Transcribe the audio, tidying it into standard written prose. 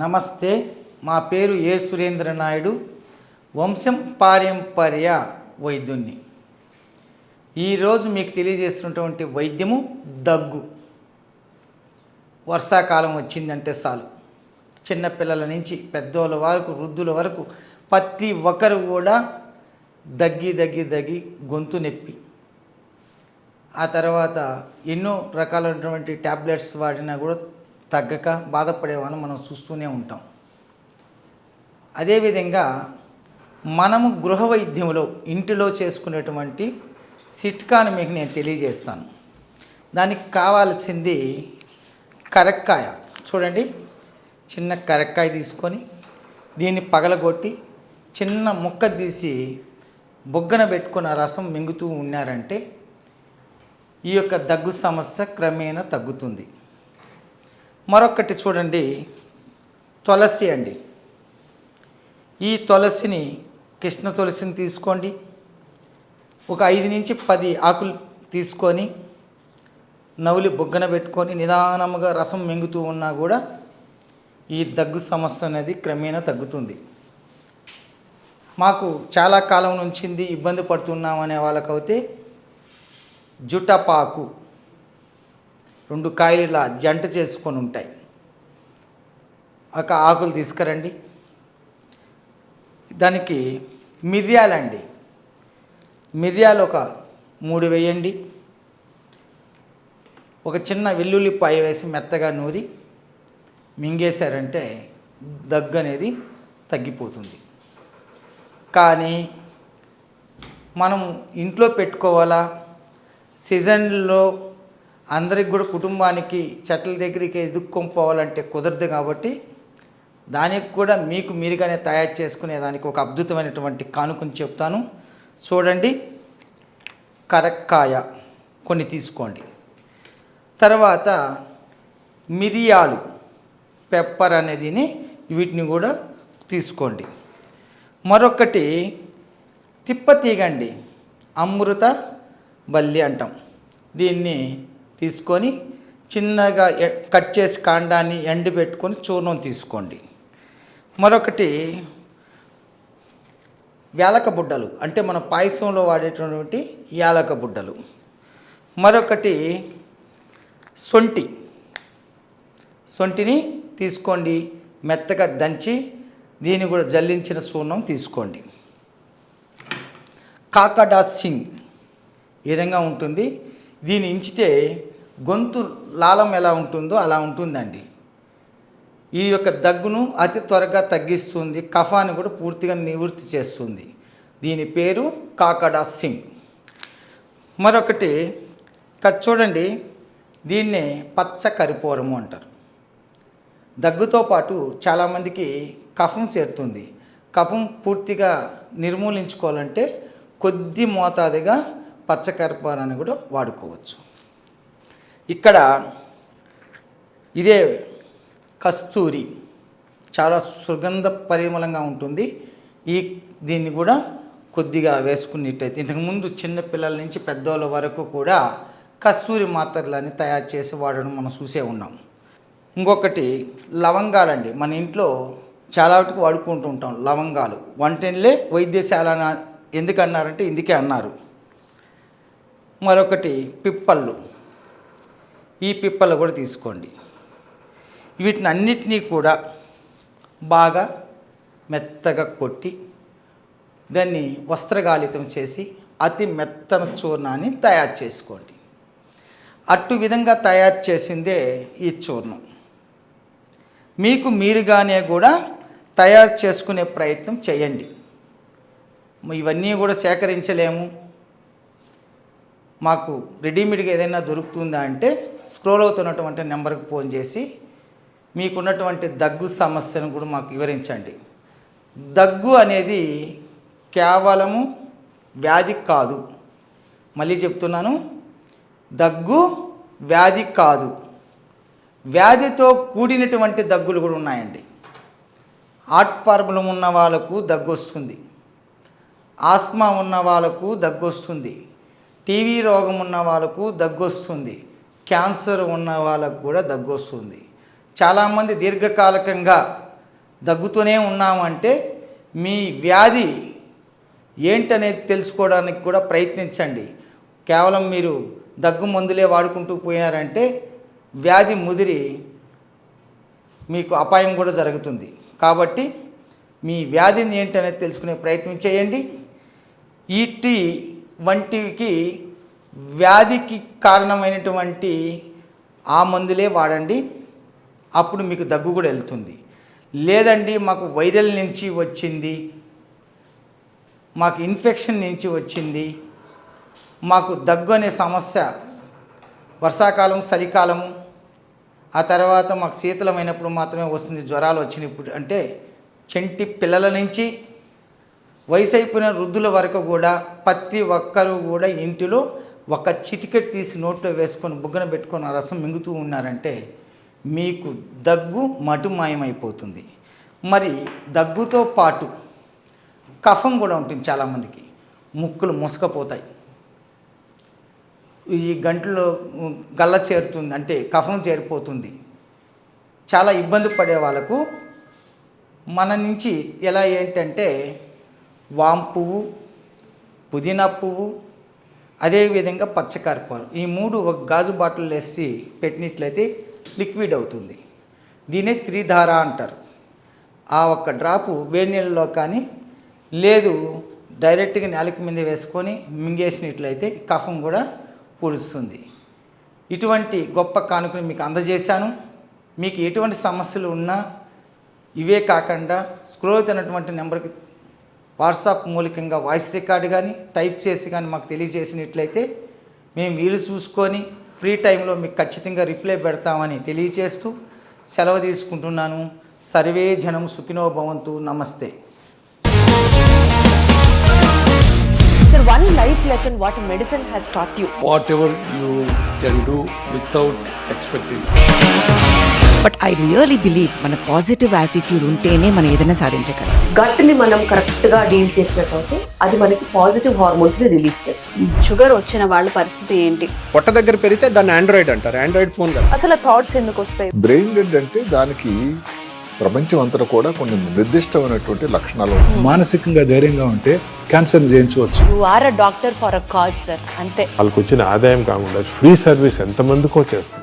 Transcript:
నమస్తే. మా పేరు ఏ సురేంద్ర నాయుడు, వంశం పారంపర్య వైద్యుణ్ణి. ఈరోజు మీకు తెలియజేస్తున్నటువంటి వైద్యము దగ్గు. వర్షాకాలం వచ్చిందంటే చాలు, చిన్నపిల్లల నుంచి పెద్దోళ్ళ వరకు, వృద్ధుల వరకు ప్రతి ఒక్కరు కూడా దగ్గి గొంతు నొప్పి, ఆ తర్వాత ఎన్నో రకాలైనటువంటి ట్యాబ్లెట్స్ వాడినా కూడా తగ్గక బాధపడేవాళ్ళని మనం చూస్తూనే ఉంటాం. అదేవిధంగా మనము గృహ వైద్యంలో ఇంటిలో చేసుకునేటువంటి చిట్కాను మీకు నేను తెలియజేస్తాను. దానికి కావాల్సింది కరక్కాయ. చూడండి, చిన్న కరక్కాయ తీసుకొని దీన్ని పగలగొట్టి చిన్న ముక్క తీసి బొగ్గన పెట్టుకున్న రసం మింగుతూ ఉన్నారంటే ఈ యొక్క దగ్గు సమస్య క్రమేణా తగ్గుతుంది. మరొకటి చూడండి, తులసి అండి. ఈ తులసిని, కృష్ణ తులసిని తీసుకోండి. ఒక 5 నుంచి 10 ఆకులు తీసుకొని నవ్వులి బొగ్గన పెట్టుకొని నిదానముగా రసం మింగుతూ ఉన్నా కూడా ఈ దగ్గు సమస్య అనేది క్రమేణా తగ్గుతుంది. మాకు చాలా కాలం నుంచి ఇబ్బంది పడుతున్నాం అనే వాళ్ళకైతే జుటపాకు 2 కాయలు ఇలా జంట చేసుకొని ఉంటాయి. ఒక ఆకులు తీసుకురండి. దానికి మిరియాలండి, మిరియాలు ఒక 3 వేయండి. ఒక చిన్న వెల్లుల్లిపాయ వేసి మెత్తగా నూరి మింగేశారంటే దగ్గు అనేది తగ్గిపోతుంది. కానీ మనం ఇంట్లో పెట్టుకోవాలా, సీజన్లో అందరికి కూడా కుటుంబానికి చెట్ల దగ్గరికి ఎదుక్కొని పోవాలంటే కుదరదు. కాబట్టి దానికి కూడా మీకు మీరుగానే తయారు చేసుకునే దానికి ఒక అద్భుతమైనటువంటి కానుకని చెప్తాను. చూడండి, కరక్కాయ కొన్ని తీసుకోండి. తర్వాత మిరియాలు, పెప్పర్ అనేదిని, వీటిని కూడా తీసుకోండి. మరొకటి తిప్పతీగండి, అమృత బల్లి అంటాం. దీన్ని తీసుకొని చిన్నగా కట్ చేసి కాండాన్ని ఎండబెట్టుకొని చూర్ణం తీసుకోండి. మరొకటి యాలక బుడ్డలు, అంటే మన పాయసంలో వాడేటటువంటి యాలక బుడ్డలు. మరొకటి సొంటిని తీసుకోండి, మెత్తగా దంచి దీన్ని కూడా జల్లించిన చూర్ణం తీసుకోండి. కాకడాసింగ్ ఈ విధంగా ఉంటుంది. దీన్ని ఇంచితే గొంతు లాలం ఎలా ఉంటుందో అలా ఉంటుందండి. ఈ యొక్క దగ్గును అతి త్వరగా తగ్గిస్తుంది, కఫాన్ని కూడా పూర్తిగా నివృత్తి చేస్తుంది. దీని పేరు కాకడాసింగ్. మరొకటి ఇక్కడ చూడండి, దీన్నే పచ్చ కర్పూరము అంటారు. దగ్గుతో పాటు చాలామందికి కఫం చేరుతుంది. కఫం పూర్తిగా నిర్మూలించుకోవాలంటే కొద్ది మోతాదుగా పచ్చ కర్పూరాన్ని కూడా వాడుకోవచ్చు. ఇక్కడ ఇదే కస్తూరి, చాలా సుగంధ పరిమళంగా ఉంటుంది. దీన్ని కూడా కొద్దిగా వేసుకున్నట్టయితే, ఇంతకుముందు చిన్నపిల్లల నుంచి పెద్దోళ్ళ వరకు కూడా కస్తూరి మాత్రలని తయారు చేసి వాడడం మనం చూసే ఉన్నాం. ఇంకొకటి లవంగాలండి. మన ఇంట్లో చాలా వాటికి వాడుకుంటూ ఉంటాం లవంగాలు. వంటిల్లే వైద్యశాల ఎందుకు అన్నారంటే ఇందుకే అన్నారు. మరొకటి పిప్పళ్ళు. ఈ పిప్పళ్ళు కూడా తీసుకోండి. వీటిని అన్నిటినీ కూడా బాగా మెత్తగా కొట్టి దాన్ని వస్త్రగాళితం చేసి అతి మెత్తన చూర్ణాన్ని తయారు చేసుకోండి. అటు విధంగా తయారు చేసిందే ఈ చూర్ణం. మీకు మీరుగానే కూడా తయారు చేసుకునే ప్రయత్నం చేయండి. ఇవన్నీ కూడా సేకరించలేము, మాకు రెడీమేడ్గా ఏదైనా దొరుకుతుందా అంటే స్క్రోల్ అవుతున్నటువంటి నెంబర్కి ఫోన్ చేసి మీకున్నటువంటి దగ్గు సమస్యను కూడా మాకు వివరించండి. దగ్గు అనేది కేవలము వ్యాధి కాదు. మళ్ళీ చెప్తున్నాను, దగ్గు వ్యాధి కాదు, వ్యాధితో కూడినటువంటి దగ్గులు కూడా ఉన్నాయండి. హార్ట్ ప్రాబ్లం ఉన్న వాళ్ళకు దగ్గు వస్తుంది, ఆస్మా ఉన్న వాళ్ళకు దగ్గు వస్తుంది, టీవీ రోగం ఉన్న వాళ్ళకు దగ్గు వస్తుంది, క్యాన్సర్ ఉన్న వాళ్ళకు కూడా దగ్గు వస్తుంది, చాలామంది దీర్ఘకాలికంగా దగ్గుతూనే ఉన్నామంటే మీ వ్యాధి ఏంటనేది తెలుసుకోవడానికి కూడా ప్రయత్నించండి. కేవలం మీరు దగ్గు మందులే వాడుకుంటూ పోయినారంటే వ్యాధి ముదిరి మీకు అపాయం కూడా జరుగుతుంది. కాబట్టి మీ వ్యాధిని ఏంటనేది తెలుసుకునే ప్రయత్నం చేయండి. ఇటీ వంటికి వ్యాధికి కారణమైనటువంటి ఆ మందులే వాడండి. అప్పుడు మీకు దగ్గు కూడా వెళ్తుంది. లేదండి మాకు వైరల్ నుంచి వచ్చింది, మాకు ఇన్ఫెక్షన్ నుంచి వచ్చింది, మాకు దగ్గు అనే సమస్య వర్షాకాలం చలికాలము ఆ తర్వాత మాకు శీతలమైనప్పుడు మాత్రమే వస్తుంది, జ్వరాలు వచ్చినప్పుడు అంటే చంటి పిల్లల నుంచి వయసు అయిపోయిన వృద్ధుల వరకు కూడా ప్రతి ఒక్కరూ కూడా ఇంటిలో ఒక చిటికెట్ తీసి నోట్లో వేసుకొని బుగ్గన పెట్టుకొని ఆ రసం మింగుతూ ఉన్నారంటే మీకు దగ్గు మటుమాయమైపోతుంది. మరి దగ్గుతో పాటు కఫం కూడా ఉంటుంది. చాలామందికి ముక్కులు మూసుకపోతాయి, ఈ గంటలో గల్ల చేరుతుంది, అంటే కఫం చేరిపోతుంది. చాలా ఇబ్బంది పడే వాళ్ళకు మన నుంచి ఎలా ఏంటంటే వాం పువ్వు, పుదీనా పువ్వు, అదేవిధంగా పచ్చకర్పూరం, ఈ మూడు ఒక గాజు బాటిల్ వేసి పెట్టినట్లయితే లిక్విడ్ అవుతుంది. దీనే త్రిధార అంటారు. ఆ ఒక్క డ్రాపు వేడి నీళ్ళలో కానీ లేదు డైరెక్ట్గా నేలకి మీద వేసుకొని మింగేసినట్లయితే కఫం కూడా పూడుస్తుంది. ఇటువంటి గొప్ప కానుకని మీకు అందజేశాను. మీకు ఎటువంటి సమస్యలు ఉన్నా ఇవే కాకుండా స్క్రోల్ అవుతున్నటువంటి నెంబర్కి వాట్సాప్ మూలికంగా వాయిస్ రికార్డు కానీ టైప్ చేసి కానీ మాకు తెలియజేసినట్లయితే మేము వీలు చూసుకొని ఫ్రీ టైంలో మీకు ఖచ్చితంగా రిప్లై పెడతామని తెలియజేస్తూ సెలవు తీసుకుంటున్నాను. సర్వే జనం సుఖినో భవంతు. నమస్తే. Sir, one life lesson what medicine has taught you. Whatever you can do without expecting. But I really believe మన పాజిటివ్ యాటిట్యూడ్ ఉంటేనే మనం ఏదైనా సాధించగలం. గట్ ని మనం కరెక్ట్ గా డీల్ చేసినట్లయితే అది మనకి పాజిటివ్ హార్మోన్స్ ని రిలీజ్ చేస్తుంది. షుగర్ వచ్చిన వాళ్ళ పరిస్థితి ఏంటి? పొట్ట దగ్గర పెరిగితే దాన్ని ఆండ్రాయిడ్ అంటారు, ఆండ్రాయిడ్ ఫోన్ కదా. అసలు థాట్స్ ఎందుకు వస్తాయి? బ్రెయిన్ డెడ్ అంటే దానికి ప్రపంచం అంతా కూడా కొన్ని నిర్దిష్టమైనటువంటి లక్షణాలు ఉన్నాయి. మానసికంగా ధైర్యంగా ఉంటే క్యాన్సర్ జయించవచ్చు. You are a doctor for a cause sir, అంతే. వాళ్ళకి వచ్చిన ఆదాయం కాకుండా ఫ్రీ సర్వీస్ ఎంతమందికో చేస్తారు.